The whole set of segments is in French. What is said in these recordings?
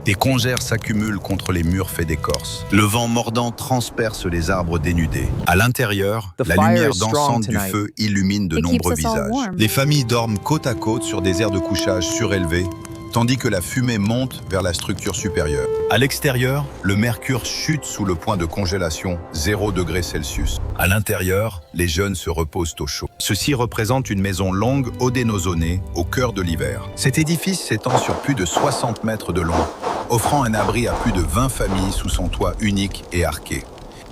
Des congères s'accumulent contre les murs faits d'écorce. Le vent mordant transperce les arbres dénudés. À l'intérieur, la lumière dansante du feu illumine de nombreux visages. Les familles dorment côte à côte sur des aires de couchage surélevées, tandis que la fumée monte vers la structure supérieure. À l'extérieur, le mercure chute sous le point de congélation 0 degrés Celsius. À l'intérieur, les jeunes se reposent au chaud. Ceci représente une maison longue odénosonnée au cœur de l'hiver. Cet édifice s'étend sur plus de 60 mètres de long, offrant un abri à plus de 20 familles sous son toit unique et arqué.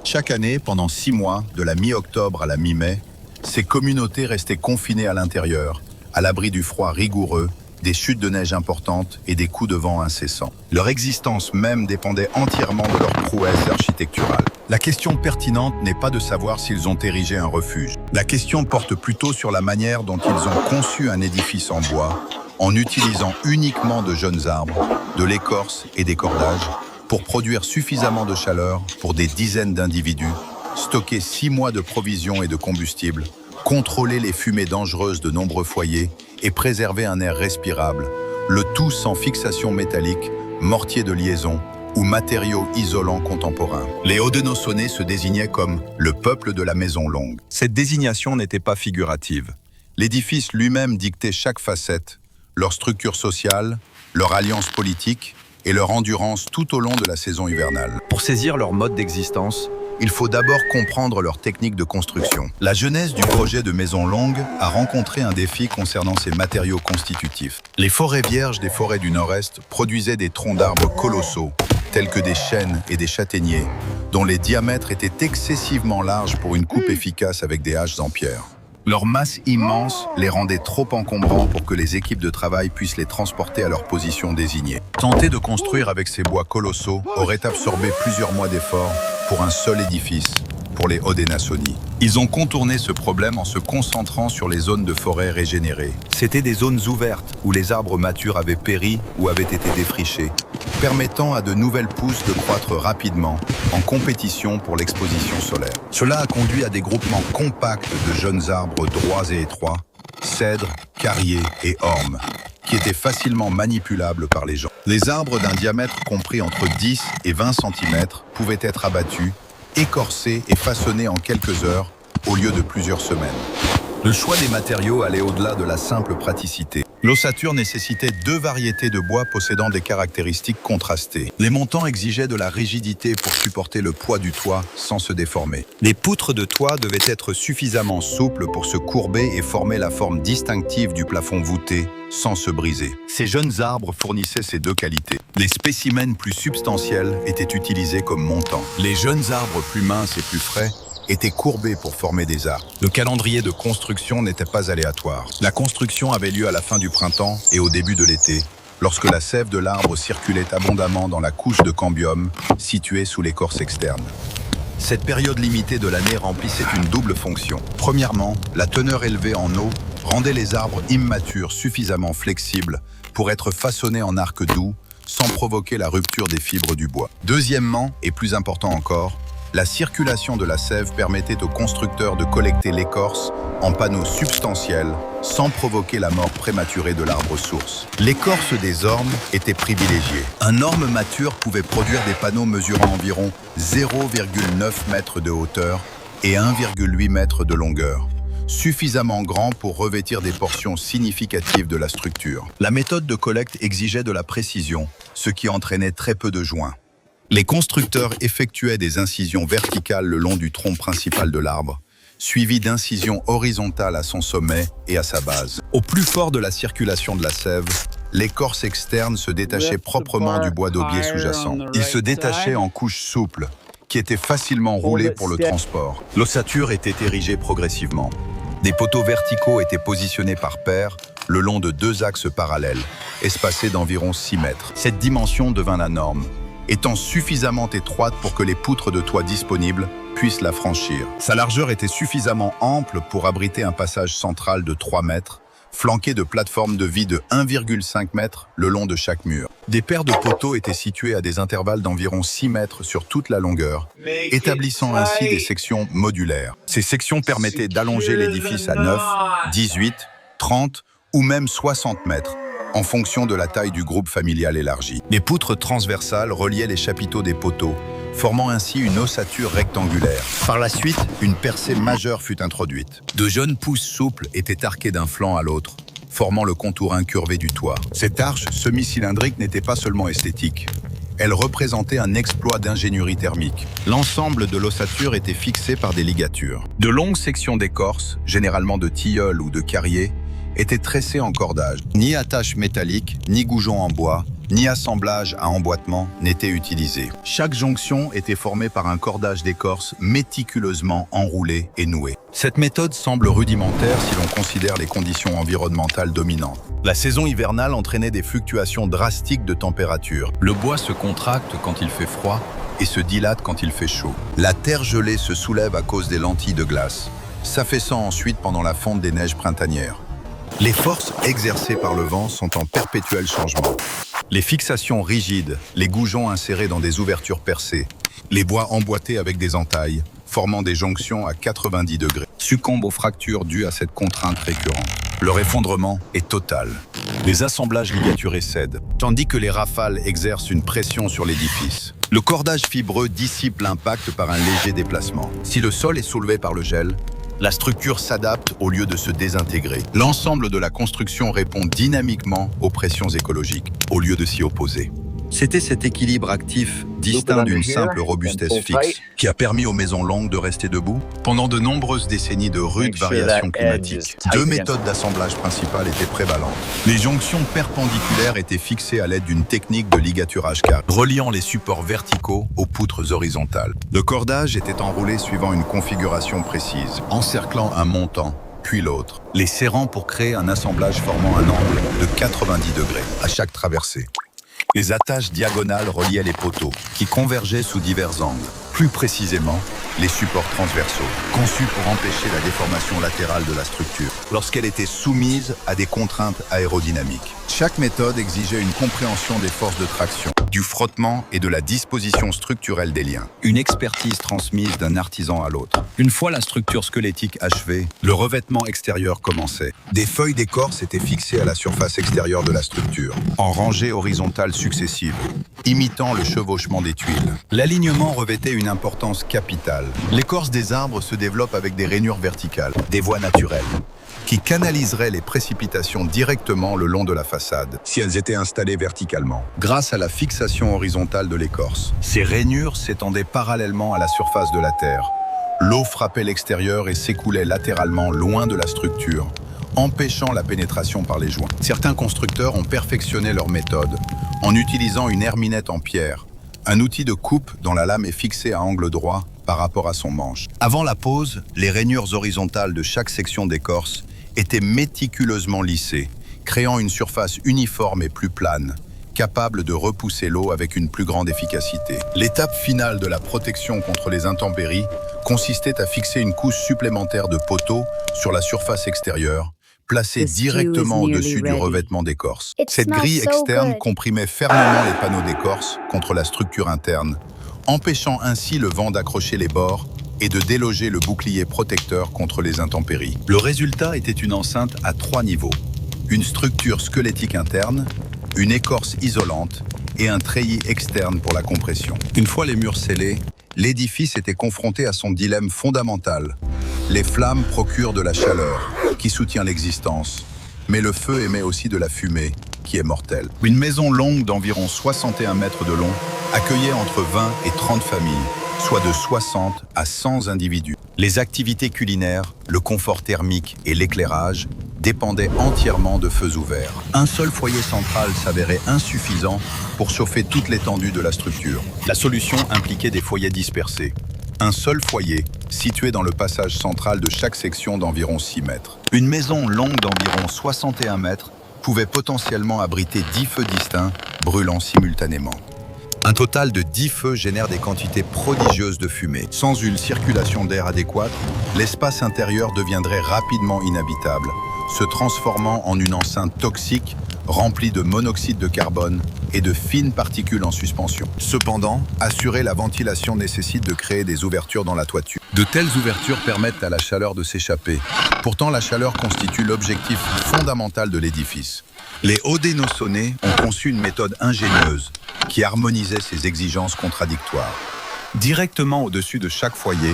Chaque année, pendant 6 mois, de la mi-octobre à la mi-mai, ces communautés restaient confinées à l'intérieur, à l'abri du froid rigoureux, des chutes de neige importantes et des coups de vent incessants. Leur existence même dépendait entièrement de leur prouesse architecturale. La question pertinente n'est pas de savoir s'ils ont érigé un refuge. La question porte plutôt sur la manière dont ils ont conçu un édifice en bois, en utilisant uniquement de jeunes arbres, de l'écorce et des cordages, pour produire suffisamment de chaleur pour des dizaines d'individus, stocker 6 mois de provisions et de combustible, contrôler les fumées dangereuses de nombreux foyers et préserver un air respirable, le tout sans fixation métallique, mortier de liaison ou matériaux isolants contemporains. Les Haudenosaunais se désignaient comme le peuple de la maison longue. Cette désignation n'était pas figurative. L'édifice lui-même dictait chaque facette, leur structure sociale, leur alliance politique et leur endurance tout au long de la saison hivernale. Pour saisir leur mode d'existence, il faut d'abord comprendre leur technique de construction. La genèse du projet de Maison Longue a rencontré un défi concernant ses matériaux constitutifs. Les forêts vierges des forêts du Nord-Est produisaient des troncs d'arbres colossaux, tels que des chênes et des châtaigniers, dont les diamètres étaient excessivement larges pour une coupe efficace avec des haches en pierre. Leur masse immense les rendait trop encombrants pour que les équipes de travail puissent les transporter à leur position désignée. Tenter de construire avec ces bois colossaux aurait absorbé plusieurs mois d'efforts pour un seul édifice, pour les Haudenosaunee. Ils ont contourné ce problème en se concentrant sur les zones de forêt régénérées. C'étaient des zones ouvertes où les arbres matures avaient péri ou avaient été défrichés, permettant à de nouvelles pousses de croître rapidement, en compétition pour l'exposition solaire. Cela a conduit à des groupements compacts de jeunes arbres droits et étroits, cèdres, carriers et ormes, qui étaient facilement manipulables par les gens. Les arbres d'un diamètre compris entre 10 et 20 cm pouvaient être abattus, écorcés et façonnés en quelques heures au lieu de plusieurs semaines. Le choix des matériaux allait au-delà de la simple praticité. L'ossature nécessitait 2 variétés de bois possédant des caractéristiques contrastées. Les montants exigeaient de la rigidité pour supporter le poids du toit sans se déformer. Les poutres de toit devaient être suffisamment souples pour se courber et former la forme distinctive du plafond voûté sans se briser. Ces jeunes arbres fournissaient ces 2 qualités. Les spécimens plus substantiels étaient utilisés comme montants. Les jeunes arbres plus minces et plus frais étaient courbés pour former des arcs. Le calendrier de construction n'était pas aléatoire. La construction avait lieu à la fin du printemps et au début de l'été, lorsque la sève de l'arbre circulait abondamment dans la couche de cambium située sous l'écorce externe. Cette période limitée de l'année remplissait une double fonction. Premièrement, la teneur élevée en eau rendait les arbres immatures suffisamment flexibles pour être façonnés en arcs doux sans provoquer la rupture des fibres du bois. Deuxièmement, et plus important encore, la circulation de la sève permettait aux constructeurs de collecter l'écorce en panneaux substantiels sans provoquer la mort prématurée de l'arbre source. L'écorce des ormes était privilégiée. Un orme mature pouvait produire des panneaux mesurant environ 0,9 mètres de hauteur et 1,8 mètres de longueur, suffisamment grands pour revêtir des portions significatives de la structure. La méthode de collecte exigeait de la précision, ce qui entraînait très peu de joints. Les constructeurs effectuaient des incisions verticales le long du tronc principal de l'arbre, suivies d'incisions horizontales à son sommet et à sa base. Au plus fort de la circulation de la sève, l'écorce externe se détachait proprement du bois d'aubier sous-jacent. Il se détachait en couches souples, qui étaient facilement roulées pour le transport. L'ossature était érigée progressivement. Des poteaux verticaux étaient positionnés par paires le long de 2 axes parallèles, espacés d'environ 6 mètres. Cette dimension devint la norme, étant suffisamment étroite pour que les poutres de toit disponibles puissent la franchir. Sa largeur était suffisamment ample pour abriter un passage central de 3 mètres, flanqué de plateformes de vie de 1,5 mètre le long de chaque mur. Des paires de poteaux étaient situées à des intervalles d'environ 6 mètres sur toute la longueur, établissant ainsi des sections modulaires. Ces sections permettaient d'allonger l'édifice à 9, 18, 30 ou même 60 mètres, en fonction de la taille du groupe familial élargi. Les poutres transversales reliaient les chapiteaux des poteaux, formant ainsi une ossature rectangulaire. Par la suite, une percée majeure fut introduite. De jeunes pousses souples étaient arquées d'un flanc à l'autre, formant le contour incurvé du toit. Cette arche semi-cylindrique n'était pas seulement esthétique. Elle représentait un exploit d'ingénierie thermique. L'ensemble de l'ossature était fixé par des ligatures. De longues sections d'écorce, généralement de tilleul ou de carrier, étaient tressées en cordage. Ni attache métallique, ni goujon en bois, ni assemblage à emboîtement n'étaient utilisés. Chaque jonction était formée par un cordage d'écorce méticuleusement enroulé et noué. Cette méthode semble rudimentaire si l'on considère les conditions environnementales dominantes. La saison hivernale entraînait des fluctuations drastiques de température. Le bois se contracte quand il fait froid et se dilate quand il fait chaud. La terre gelée se soulève à cause des lentilles de glace, s'affaissant ensuite pendant la fonte des neiges printanières. Les forces exercées par le vent sont en perpétuel changement. Les fixations rigides, les goujons insérés dans des ouvertures percées, les bois emboîtés avec des entailles, formant des jonctions à 90 degrés, succombent aux fractures dues à cette contrainte récurrente. Leur effondrement est total. Les assemblages ligaturés cèdent, tandis que les rafales exercent une pression sur l'édifice. Le cordage fibreux dissipe l'impact par un léger déplacement. Si le sol est soulevé par le gel, la structure s'adapte au lieu de se désintégrer. L'ensemble de la construction répond dynamiquement aux pressions écologiques, au lieu de s'y opposer. C'était cet équilibre actif, distinct d'une simple robustesse fixe, qui a permis aux maisons longues de rester debout pendant de nombreuses décennies de rudes variations climatiques. Deux méthodes d'assemblage principales étaient prévalentes. Les jonctions perpendiculaires étaient fixées à l'aide d'une technique de ligaturage carré, reliant les supports verticaux aux poutres horizontales. Le cordage était enroulé suivant une configuration précise, encerclant un montant, puis l'autre, les serrant pour créer un assemblage formant un angle de 90 degrés à chaque traversée. Les attaches diagonales reliaient les poteaux, qui convergeaient sous divers angles. Plus précisément, les supports transversaux, conçus pour empêcher la déformation latérale de la structure, lorsqu'elle était soumise à des contraintes aérodynamiques. Chaque méthode exigeait une compréhension des forces de traction, du frottement et de la disposition structurelle des liens. Une expertise transmise d'un artisan à l'autre. Une fois la structure squelettique achevée, le revêtement extérieur commençait. Des feuilles d'écorce étaient fixées à la surface extérieure de la structure, en rangées horizontales successives, imitant le chevauchement des tuiles. L'alignement revêtait une importance capitale. L'écorce des arbres se développe avec des rainures verticales, des voies naturelles, qui canaliseraient les précipitations directement le long de la façade, si elles étaient installées verticalement, grâce à la fixation horizontale de l'écorce. Ces rainures s'étendaient parallèlement à la surface de la terre. L'eau frappait l'extérieur et s'écoulait latéralement loin de la structure, empêchant la pénétration par les joints. Certains constructeurs ont perfectionné leur méthode en utilisant une herminette en pierre, un outil de coupe dont la lame est fixée à angle droit par rapport à son manche. Avant la pose, les rainures horizontales de chaque section d'écorce étaient méticuleusement lissées, créant une surface uniforme et plus plane, capable de repousser l'eau avec une plus grande efficacité. L'étape finale de la protection contre les intempéries consistait à fixer une couche supplémentaire de poteaux sur la surface extérieure, placée directement au-dessus du revêtement d'écorce. Cette grille externe comprimait fermement les panneaux d'écorce contre la structure interne, empêchant ainsi le vent d'accrocher les bords et de déloger le bouclier protecteur contre les intempéries. Le résultat était une enceinte à 3 niveaux. Une structure squelettique interne, une écorce isolante et un treillis externe pour la compression. Une fois les murs scellés, l'édifice était confronté à son dilemme fondamental. Les flammes procurent de la chaleur, qui soutient l'existence, mais le feu émet aussi de la fumée, qui est mortelle. Une maison longue d'environ 61 mètres de long accueillait entre 20 et 30 familles, soit de 60 à 100 individus. Les activités culinaires, le confort thermique et l'éclairage dépendaient entièrement de feux ouverts. Un seul foyer central s'avérait insuffisant pour chauffer toute l'étendue de la structure. La solution impliquait des foyers dispersés. Un seul foyer, situé dans le passage central de chaque section d'environ 6 mètres. Une maison longue d'environ 61 mètres pouvait potentiellement abriter 10 feux distincts, brûlant simultanément. Un total de 10 feux génère des quantités prodigieuses de fumée. Sans une circulation d'air adéquate, l'espace intérieur deviendrait rapidement inhabitable, se transformant en une enceinte toxique remplie de monoxyde de carbone et de fines particules en suspension. Cependant, assurer la ventilation nécessite de créer des ouvertures dans la toiture. De telles ouvertures permettent à la chaleur de s'échapper. Pourtant, la chaleur constitue l'objectif fondamental de l'édifice. Les Haudenosaunee ont conçu une méthode ingénieuse qui harmonisait ces exigences contradictoires. Directement au-dessus de chaque foyer,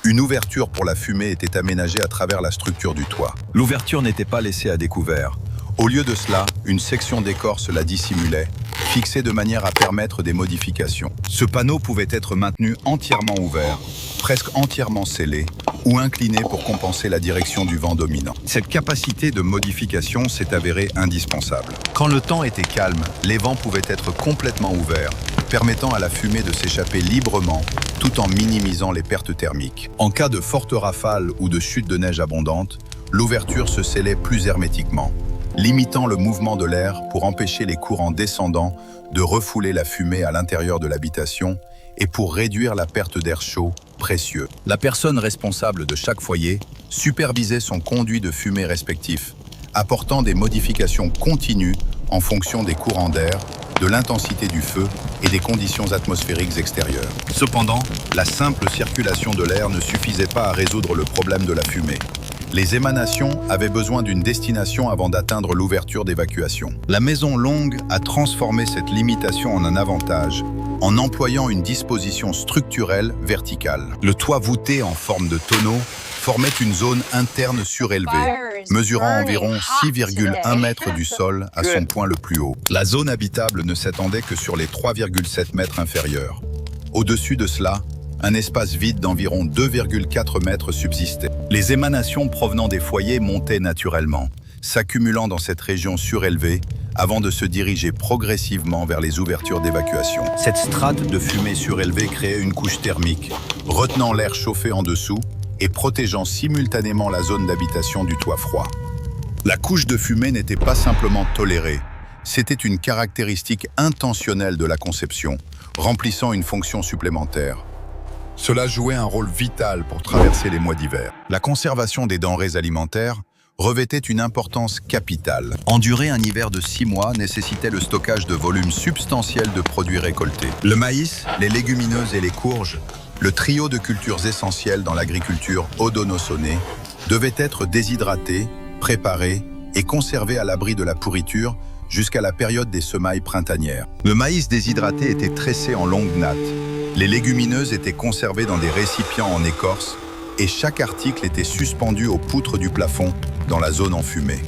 une ouverture pour la fumée était aménagée à travers la structure du toit. L'ouverture n'était pas laissée à découvert. Au lieu de cela, une section d'écorce la dissimulait, fixée de manière à permettre des modifications. Ce panneau pouvait être maintenu entièrement ouvert, presque entièrement scellé, ou incliné pour compenser la direction du vent dominant. Cette capacité de modification s'est avérée indispensable. Quand le temps était calme, les vents pouvaient être complètement ouverts, permettant à la fumée de s'échapper librement, tout en minimisant les pertes thermiques. En cas de fortes rafales ou de chute de neige abondante, l'ouverture se scellait plus hermétiquement, limitant le mouvement de l'air pour empêcher les courants descendants de refouler la fumée à l'intérieur de l'habitation et pour réduire la perte d'air chaud, précieux. La personne responsable de chaque foyer supervisait son conduit de fumée respectif, apportant des modifications continues en fonction des courants d'air, de l'intensité du feu et des conditions atmosphériques extérieures. Cependant, la simple circulation de l'air ne suffisait pas à résoudre le problème de la fumée. Les émanations avaient besoin d'une destination avant d'atteindre l'ouverture d'évacuation. La maison longue a transformé cette limitation en un avantage, en employant une disposition structurelle verticale. Le toit voûté en forme de tonneau formait une zone interne surélevée, mesurant environ 6,1 mètres du sol à son point le plus haut. La zone habitable ne s'étendait que sur les 3,7 mètres inférieurs. Au-dessus de cela, un espace vide d'environ 2,4 mètres subsistait. Les émanations provenant des foyers montaient naturellement, s'accumulant dans cette région surélevée avant de se diriger progressivement vers les ouvertures d'évacuation. Cette strate de fumée surélevée créait une couche thermique, retenant l'air chauffé en dessous et protégeant simultanément la zone d'habitation du toit froid. La couche de fumée n'était pas simplement tolérée, c'était une caractéristique intentionnelle de la conception, remplissant une fonction supplémentaire. Cela jouait un rôle vital pour traverser les mois d'hiver. La conservation des denrées alimentaires revêtait une importance capitale. Endurer un hiver de 6 mois nécessitait le stockage de volumes substantiels de produits récoltés. Le maïs, les légumineuses et les courges, le trio de cultures essentielles dans l'agriculture Haudenosaunee, devait être déshydraté, préparé et conservé à l'abri de la pourriture jusqu'à la période des semailles printanières. Le maïs déshydraté était tressé en longues nattes. Les légumineuses étaient conservées dans des récipients en écorce et chaque article était suspendu aux poutres du plafond dans la zone enfumée.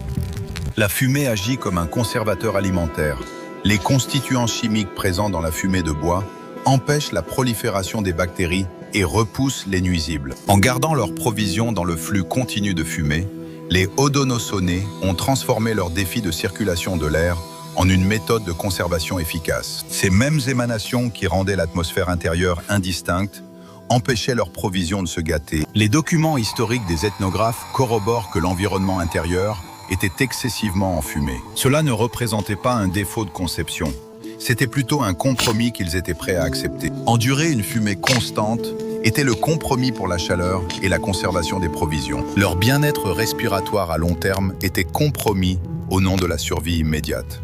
La fumée agit comme un conservateur alimentaire. Les constituants chimiques présents dans la fumée de bois empêchent la prolifération des bactéries et repoussent les nuisibles. En gardant leurs provisions dans le flux continu de fumée, les Haudenosaunee ont transformé leur défi de circulation de l'air en une méthode de conservation efficace. Ces mêmes émanations qui rendaient l'atmosphère intérieure indistincte empêchaient leur provision de se gâter. Les documents historiques des ethnographes corroborent que l'environnement intérieur était excessivement enfumé. Cela ne représentait pas un défaut de conception. C'était plutôt un compromis qu'ils étaient prêts à accepter. Endurer une fumée constante était le compromis pour la chaleur et la conservation des provisions. Leur bien-être respiratoire à long terme était compromis au nom de la survie immédiate.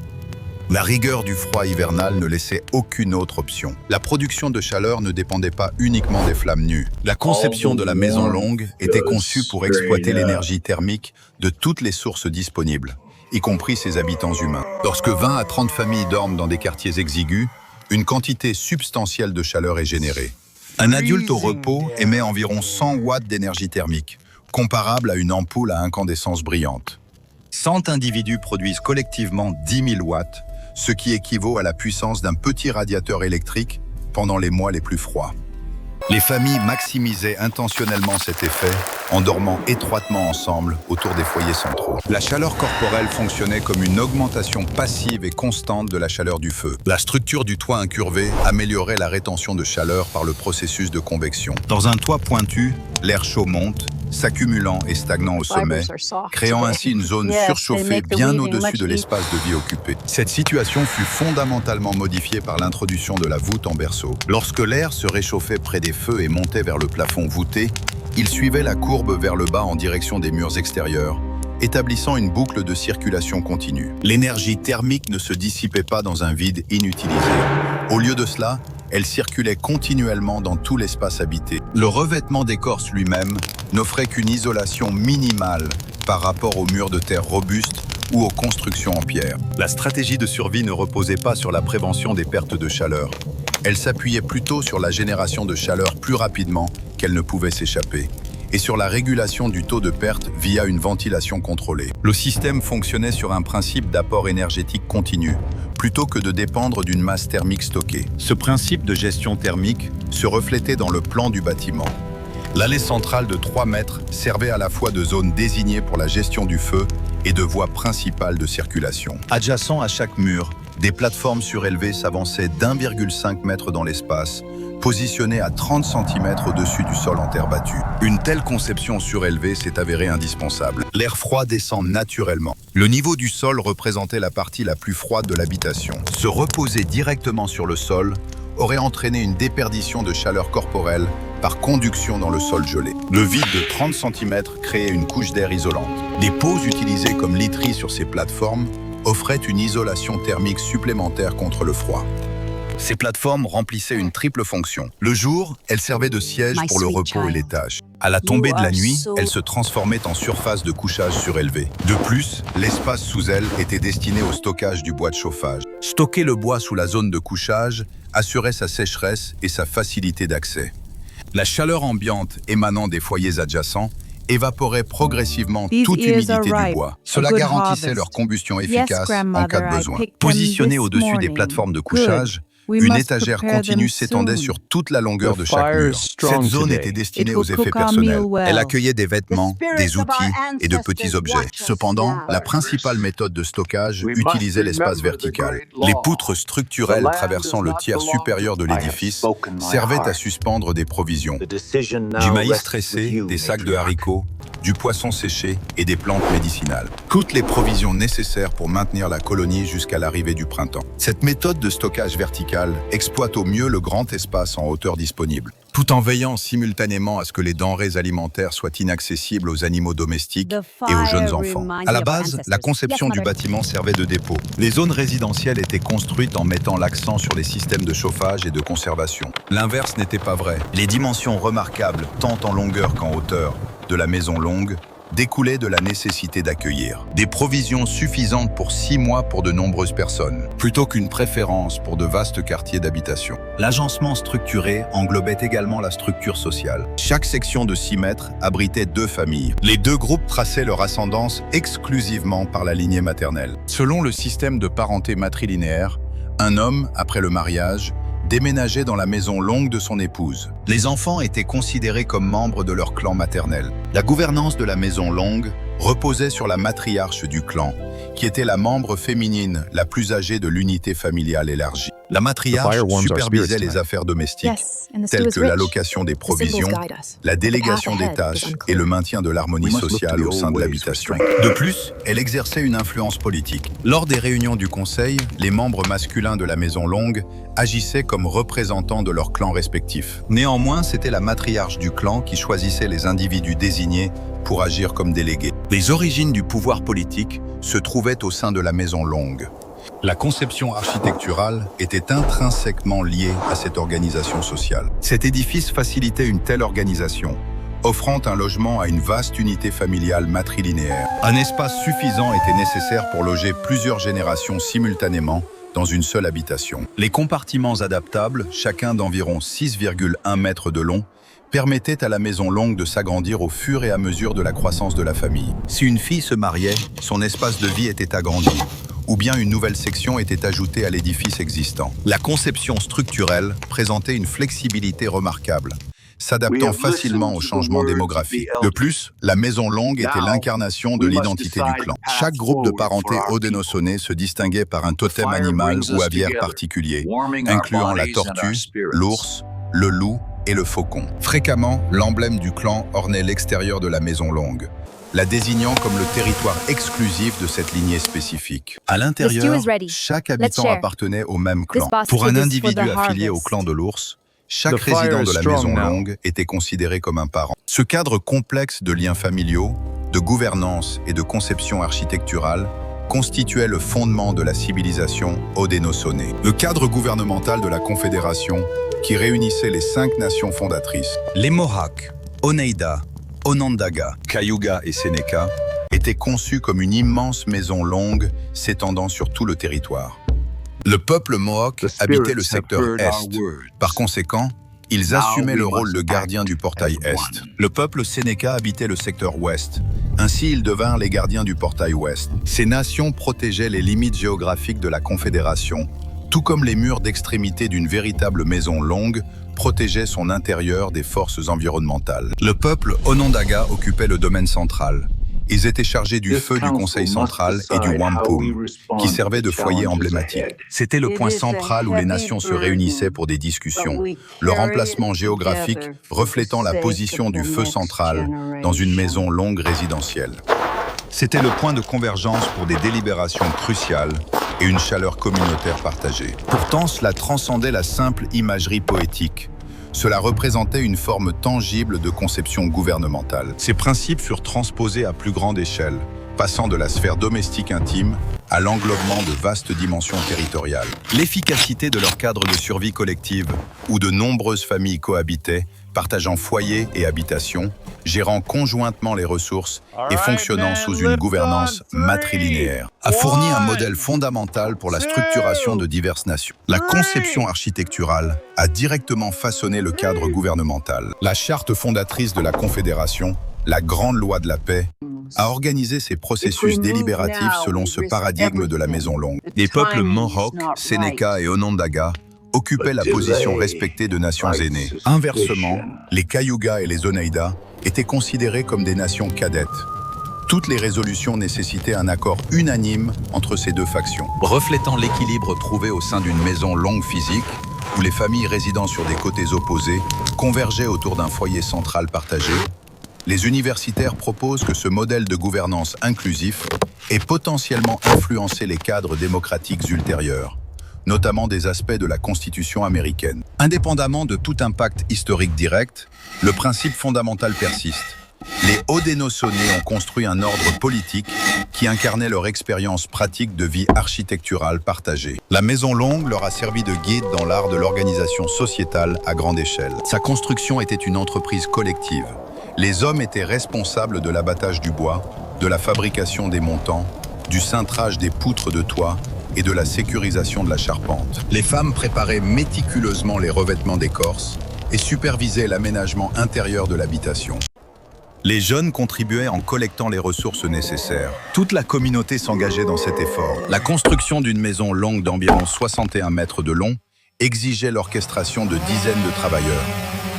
La rigueur du froid hivernal ne laissait aucune autre option. La production de chaleur ne dépendait pas uniquement des flammes nues. La conception de la maison longue était conçue pour exploiter l'énergie thermique de toutes les sources disponibles, y compris ses habitants humains. Lorsque 20 à 30 familles dorment dans des quartiers exigus, une quantité substantielle de chaleur est générée. Un adulte au repos émet environ 100 watts d'énergie thermique, comparable à une ampoule à incandescence brillante. 100 individus produisent collectivement 10 000 watts, ce qui équivaut à la puissance d'un petit radiateur électrique pendant les mois les plus froids. Les familles maximisaient intentionnellement cet effet en dormant étroitement ensemble autour des foyers centraux. La chaleur corporelle fonctionnait comme une augmentation passive et constante de la chaleur du feu. La structure du toit incurvé améliorait la rétention de chaleur par le processus de convection. Dans un toit pointu, l'air chaud monte, s'accumulant et stagnant au sommet, créant ainsi une zone surchauffée bien au-dessus de l'espace de vie occupé. Cette situation fut fondamentalement modifiée par l'introduction de la voûte en berceau. Lorsque l'air se réchauffait près des feux et montait vers le plafond voûté, il suivait la courbe vers le bas en direction des murs extérieurs, établissant une boucle de circulation continue. L'énergie thermique ne se dissipait pas dans un vide inutilisé. Au lieu de cela, elle circulait continuellement dans tout l'espace habité. Le revêtement d'écorce lui-même n'offrait qu'une isolation minimale par rapport aux murs de terre robustes ou aux constructions en pierre. La stratégie de survie ne reposait pas sur la prévention des pertes de chaleur. Elle s'appuyait plutôt sur la génération de chaleur plus rapidement qu'elle ne pouvait s'échapper, et sur la régulation du taux de perte via une ventilation contrôlée. Le système fonctionnait sur un principe d'apport énergétique continu, plutôt que de dépendre d'une masse thermique stockée. Ce principe de gestion thermique se reflétait dans le plan du bâtiment. L'allée centrale de 3 mètres servait à la fois de zone désignée pour la gestion du feu et de voie principale de circulation. Adjacent à chaque mur, des plateformes surélevées s'avançaient d'1,5 m dans l'espace, positionnées à 30 cm au-dessus du sol en terre battue. Une telle conception surélevée s'est avérée indispensable. L'air froid descend naturellement. Le niveau du sol représentait la partie la plus froide de l'habitation. Se reposer directement sur le sol aurait entraîné une déperdition de chaleur corporelle par conduction dans le sol gelé. Le vide de 30 cm créait une couche d'air isolante. Les pots utilisés comme literie sur ces plateformes offraient une isolation thermique supplémentaire contre le froid. Ces plateformes remplissaient une triple fonction. Le jour, elles servaient de siège pour le repos et les tâches. À la tombée de la nuit, elles se transformaient en surface de couchage surélevée. De plus, l'espace sous elles était destiné au stockage du bois de chauffage. Stocker le bois sous la zone de couchage assurait sa sécheresse et sa facilité d'accès. La chaleur ambiante émanant des foyers adjacents évaporait progressivement toute l'humidité du bois. Cela garantissait leur combustion efficace en cas de besoin. Positionnée au-dessus des plateformes de couchage, une étagère continue s'étendait sur toute la longueur de chaque mur. Cette zone était destinée aux effets personnels. Elle accueillait des vêtements, des outils et de petits objets. Cependant, la principale méthode de stockage utilisait l'espace vertical. Les poutres structurelles traversant le tiers supérieur de l'édifice servaient à suspendre des provisions. Du maïs tressé, des sacs de haricots, du poisson séché et des plantes médicinales. Toutes les provisions nécessaires pour maintenir la colonie jusqu'à l'arrivée du printemps. Cette méthode de stockage vertical exploite au mieux le grand espace en hauteur disponible, tout en veillant simultanément à ce que les denrées alimentaires soient inaccessibles aux animaux domestiques et aux jeunes enfants. À la base, la conception du bâtiment servait de dépôt. Les zones résidentielles étaient construites en mettant l'accent sur les systèmes de chauffage et de conservation. L'inverse n'était pas vrai. Les dimensions remarquables, tant en longueur qu'en hauteur, de la maison longue découlaient de la nécessité d'accueillir des provisions suffisantes pour 6 mois pour de nombreuses personnes, plutôt qu'une préférence pour de vastes quartiers d'habitation. L'agencement structuré englobait également la structure sociale. Chaque section de 6 mètres abritait 2 familles. Les 2 groupes traçaient leur ascendance exclusivement par la lignée maternelle. Selon le système de parenté matrilinéaire, un homme, après le mariage, déménageait dans la maison longue de son épouse. Les enfants étaient considérés comme membres de leur clan maternel. La gouvernance de la maison longue reposait sur la matriarche du clan, qui était la membre féminine la plus âgée de l'unité familiale élargie. La matriarche supervisait les affaires domestiques, telles que l'allocation des provisions, la délégation des tâches et le maintien de l'harmonie sociale au sein de l'habitation. De plus, elle exerçait une influence politique. Lors des réunions du conseil, les membres masculins de la maison longue agissaient comme représentants de leurs clans respectifs. Néanmoins, c'était la matriarche du clan qui choisissait les individus désignés pour agir comme délégués. Les origines du pouvoir politique se trouvaient au sein de la maison longue. La conception architecturale était intrinsèquement liée à cette organisation sociale. Cet édifice facilitait une telle organisation, offrant un logement à une vaste unité familiale matrilinéaire. Un espace suffisant était nécessaire pour loger plusieurs générations simultanément dans une seule habitation. Les compartiments adaptables, chacun d'environ 6,1 mètres de long, permettait à la maison longue de s'agrandir au fur et à mesure de la croissance de la famille. Si une fille se mariait, son espace de vie était agrandi, ou bien une nouvelle section était ajoutée à l'édifice existant. La conception structurelle présentait une flexibilité remarquable, s'adaptant facilement aux changements démographiques. De plus, la maison longue était l'incarnation de l'identité du clan. Chaque groupe de parenté Haudenosaunee se distinguait par un totem animal ou aviaire particulier, incluant la tortue, l'ours, le loup et le faucon. Fréquemment, l'emblème du clan ornait l'extérieur de la maison longue, la désignant comme le territoire exclusif de cette lignée spécifique. À l'intérieur, chaque habitant appartenait au même clan. Pour un individu affilié au clan de l'ours, chaque résident de la maison longue était considéré comme un parent. Ce cadre complexe de liens familiaux, de gouvernance et de conception architecturale constituait le fondement de la civilisation Haudenosaunee. Le cadre gouvernemental de la Confédération qui réunissait les 5 nations fondatrices, les Mohawks, Oneida, Onondaga, Cayuga et Seneca, était conçue comme une immense maison longue s'étendant sur tout le territoire. Le peuple Mohawk habitait le secteur Est. Par conséquent, ils assumaient le rôle de gardien du portail Est. Le peuple Sénéca habitait le secteur Ouest. Ainsi, ils devinrent les gardiens du portail Ouest. Ces nations protégeaient les limites géographiques de la Confédération, tout comme les murs d'extrémité d'une véritable maison longue protégeaient son intérieur des forces environnementales. Le peuple Onondaga occupait le domaine central. Ils étaient chargés du feu du Conseil central et du Wampum, qui servait de foyer emblématique. C'était le point central où les nations se réunissaient pour des discussions, leur emplacement géographique reflétant la position du feu central dans une maison longue résidentielle. C'était le point de convergence pour des délibérations cruciales et une chaleur communautaire partagée. Pourtant, cela transcendait la simple imagerie poétique. Cela représentait une forme tangible de conception gouvernementale. Ces principes furent transposés à plus grande échelle, passant de la sphère domestique intime à l'englobement de vastes dimensions territoriales. L'efficacité de leur cadre de survie collective, où de nombreuses familles cohabitaient, partageant foyer et habitation, gérant conjointement les ressources et fonctionnant sous une gouvernance matrilinéaire, a fourni un modèle fondamental pour la structuration de diverses nations. La conception architecturale a directement façonné le cadre gouvernemental. La charte fondatrice de la Confédération, la Grande Loi de la Paix, a organisé ces processus délibératifs selon ce paradigme de la maison longue. Les peuples Mohawk, Sénéca et Onondaga occupaient la position respectée de nations aînées. Inversement, les Cayuga et les Oneida étaient considérés comme des nations cadettes. Toutes les résolutions nécessitaient un accord unanime entre ces deux factions, reflétant l'équilibre trouvé au sein d'une maison longue physique, où les familles résidant sur des côtés opposés convergeaient autour d'un foyer central partagé. Les universitaires proposent que ce modèle de gouvernance inclusif ait potentiellement influencé les cadres démocratiques ultérieurs, notamment des aspects de la Constitution américaine. Indépendamment de tout impact historique direct, le principe fondamental persiste. Les Haudenosaunee ont construit un ordre politique qui incarnait leur expérience pratique de vie architecturale partagée. La Maison Longue leur a servi de guide dans l'art de l'organisation sociétale à grande échelle. Sa construction était une entreprise collective. Les hommes étaient responsables de l'abattage du bois, de la fabrication des montants, du cintrage des poutres de toit et de la sécurisation de la charpente. Les femmes préparaient méticuleusement les revêtements d'écorce et supervisaient l'aménagement intérieur de l'habitation. Les jeunes contribuaient en collectant les ressources nécessaires. Toute la communauté s'engageait dans cet effort. La construction d'une maison longue d'environ 61 mètres de long exigeait l'orchestration de dizaines de travailleurs,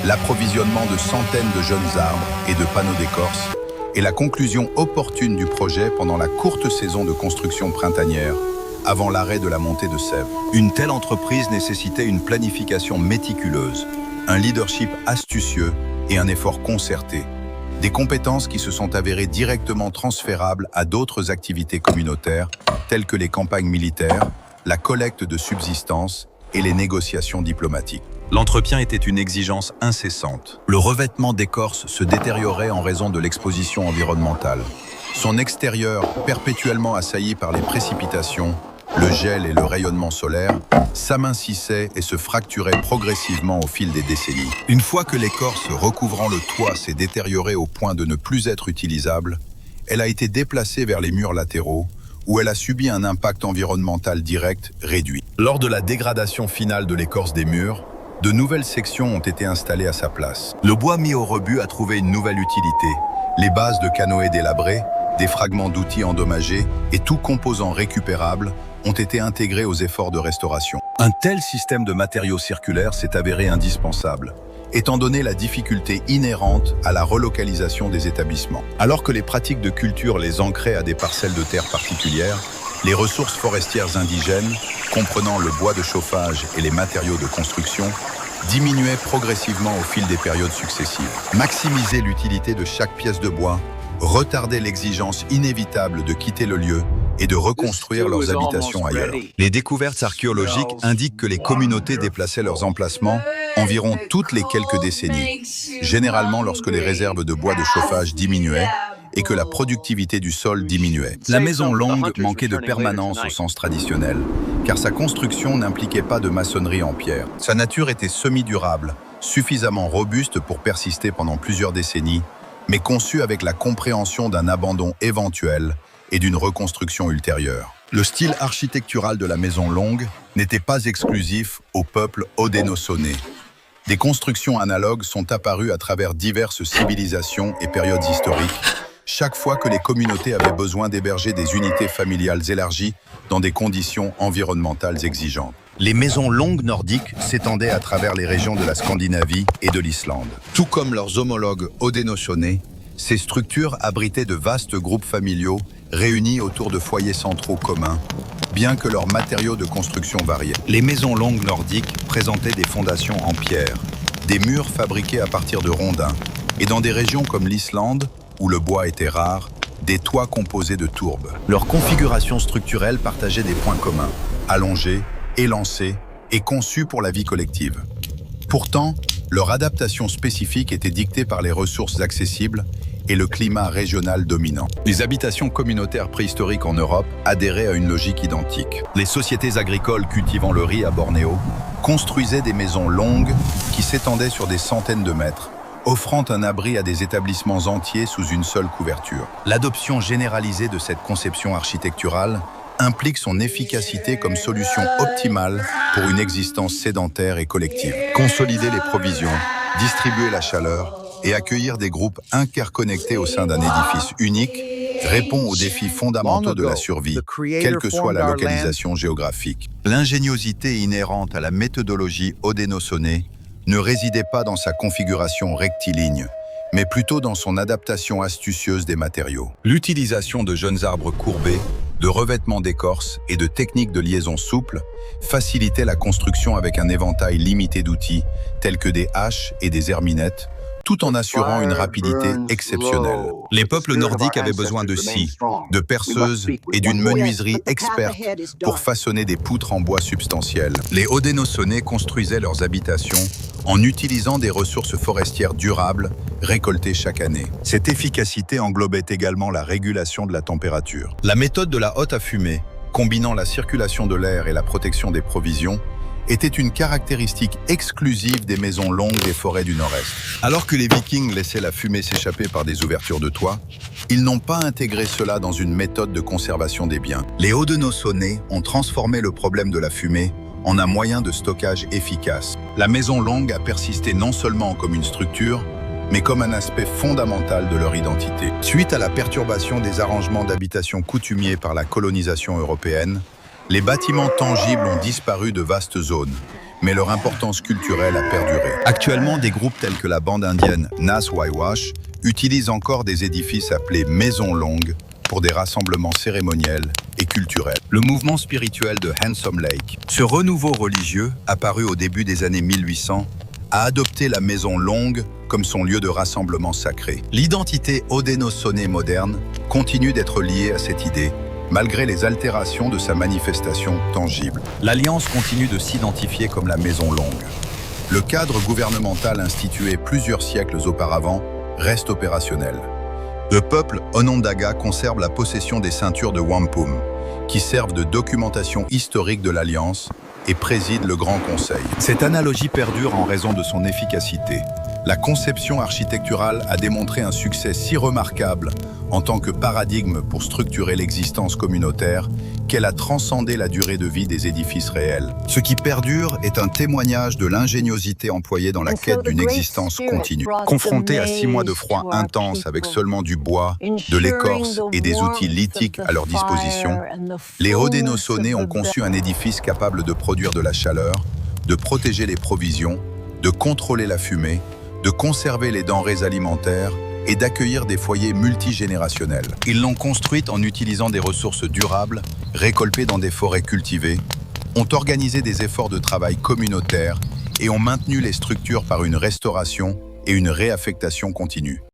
l'approvisionnement de centaines de jeunes arbres et de panneaux d'écorce, et la conclusion opportune du projet pendant la courte saison de construction printanière, avant l'arrêt de la montée de sève. Une telle entreprise nécessitait une planification méticuleuse, un leadership astucieux et un effort concerté. Des compétences qui se sont avérées directement transférables à d'autres activités communautaires, telles que les campagnes militaires, la collecte de subsistance et les négociations diplomatiques. L'entretien était une exigence incessante. Le revêtement d'écorce se détériorait en raison de l'exposition environnementale. Son extérieur, perpétuellement assailli par les précipitations, le gel et le rayonnement solaire, s'amincissait et se fracturait progressivement au fil des décennies. Une fois que l'écorce recouvrant le toit s'est détériorée au point de ne plus être utilisable, elle a été déplacée vers les murs latéraux, où elle a subi un impact environnemental direct réduit. Lors de la dégradation finale de l'écorce des murs, de nouvelles sections ont été installées à sa place. Le bois mis au rebut a trouvé une nouvelle utilité. Les bases de canoës délabrées, des fragments d'outils endommagés et tout composant récupérable ont été intégrés aux efforts de restauration. Un tel système de matériaux circulaires s'est avéré indispensable, étant donné la difficulté inhérente à la relocalisation des établissements. Alors que les pratiques de culture les ancraient à des parcelles de terre particulières, les ressources forestières indigènes, comprenant le bois de chauffage et les matériaux de construction, diminuaient progressivement au fil des périodes successives. Maximiser l'utilité de chaque pièce de bois retardait l'exigence inévitable de quitter le lieu et de reconstruire leurs habitations ailleurs. Les découvertes archéologiques indiquent que les communautés déplaçaient leurs emplacements environ toutes les quelques décennies, généralement lorsque les réserves de bois de chauffage diminuaient et que la productivité du sol diminuait. La Maison Longue manquait de permanence au sens traditionnel, car sa construction n'impliquait pas de maçonnerie en pierre. Sa nature était semi-durable, suffisamment robuste pour persister pendant plusieurs décennies, mais conçue avec la compréhension d'un abandon éventuel et d'une reconstruction ultérieure. Le style architectural de la Maison Longue n'était pas exclusif au peuple haudenosaunais. Des constructions analogues sont apparues à travers diverses civilisations et périodes historiques, chaque fois que les communautés avaient besoin d'héberger des unités familiales élargies dans des conditions environnementales exigeantes. Les maisons longues nordiques s'étendaient à travers les régions de la Scandinavie et de l'Islande. Tout comme leurs homologues haudenosaunais, ces structures abritaient de vastes groupes familiaux réunis autour de foyers centraux communs, bien que leurs matériaux de construction variaient. Les maisons longues nordiques présentaient des fondations en pierre, des murs fabriqués à partir de rondins, et dans des régions comme l'Islande, où le bois était rare, des toits composés de tourbes. Leur configuration structurelle partageait des points communs, allongés, élancés et conçus pour la vie collective. Pourtant, leur adaptation spécifique était dictée par les ressources accessibles et le climat régional dominant. Les habitations communautaires préhistoriques en Europe adhéraient à une logique identique. Les sociétés agricoles cultivant le riz à Bornéo construisaient des maisons longues qui s'étendaient sur des centaines de mètres, offrant un abri à des établissements entiers sous une seule couverture. L'adoption généralisée de cette conception architecturale implique son efficacité comme solution optimale pour une existence sédentaire et collective. Consolider les provisions, distribuer la chaleur et accueillir des groupes interconnectés au sein d'un édifice unique répond aux défis fondamentaux de la survie, quelle que soit la localisation géographique. L'ingéniosité inhérente à la méthodologie haudenosaunée ne résidait pas dans sa configuration rectiligne, mais plutôt dans son adaptation astucieuse des matériaux. L'utilisation de jeunes arbres courbés, de revêtements d'écorce et de techniques de liaison souple facilitait la construction avec un éventail limité d'outils, tels que des haches et des herminettes, tout en assurant une rapidité exceptionnelle. Les peuples nordiques avaient besoin de scies, de perceuses et d'une menuiserie experte pour façonner des poutres en bois substantielles. Les haudenosaunais construisaient leurs habitations en utilisant des ressources forestières durables récoltées chaque année. Cette efficacité englobait également la régulation de la température. La méthode de la hotte à fumer, combinant la circulation de l'air et la protection des provisions, était une caractéristique exclusive des maisons longues des forêts du Nord-Est. Alors que les Vikings laissaient la fumée s'échapper par des ouvertures de toit, ils n'ont pas intégré cela dans une méthode de conservation des biens. Les haudenosaunais ont transformé le problème de la fumée en un moyen de stockage efficace. La maison longue a persisté non seulement comme une structure, mais comme un aspect fondamental de leur identité. Suite à la perturbation des arrangements d'habitation coutumiers par la colonisation européenne, les bâtiments tangibles ont disparu de vastes zones, mais leur importance culturelle a perduré. Actuellement, des groupes tels que la bande indienne Nas Waiwash utilisent encore des édifices appelés maisons longues pour des rassemblements cérémoniels et culturels. Le mouvement spirituel de Handsome Lake, ce renouveau religieux, apparu au début des années 1800, a adopté la maison longue comme son lieu de rassemblement sacré. L'identité haudenosaunée moderne continue d'être liée à cette idée, malgré les altérations de sa manifestation tangible. L'Alliance continue de s'identifier comme la Maison Longue. Le cadre gouvernemental institué plusieurs siècles auparavant reste opérationnel. Le peuple Onondaga conserve la possession des ceintures de wampum, qui servent de documentation historique de l'Alliance et préside le Grand Conseil. Cette analogie perdure en raison de son efficacité. La conception architecturale a démontré un succès si remarquable en tant que paradigme pour structurer l'existence communautaire qu'elle a transcendé la durée de vie des édifices réels. Ce qui perdure est un témoignage de l'ingéniosité employée dans la quête d'une existence continue. Confrontés à 6 mois de froid intense avec seulement du bois, de l'écorce et des outils lithiques à leur disposition, les haudenosaunais ont conçu un édifice capable de produire de la chaleur, de protéger les provisions, de contrôler la fumée, de conserver les denrées alimentaires et d'accueillir des foyers multigénérationnels. Ils l'ont construite en utilisant des ressources durables, récoltées dans des forêts cultivées, ont organisé des efforts de travail communautaires et ont maintenu les structures par une restauration et une réaffectation continue.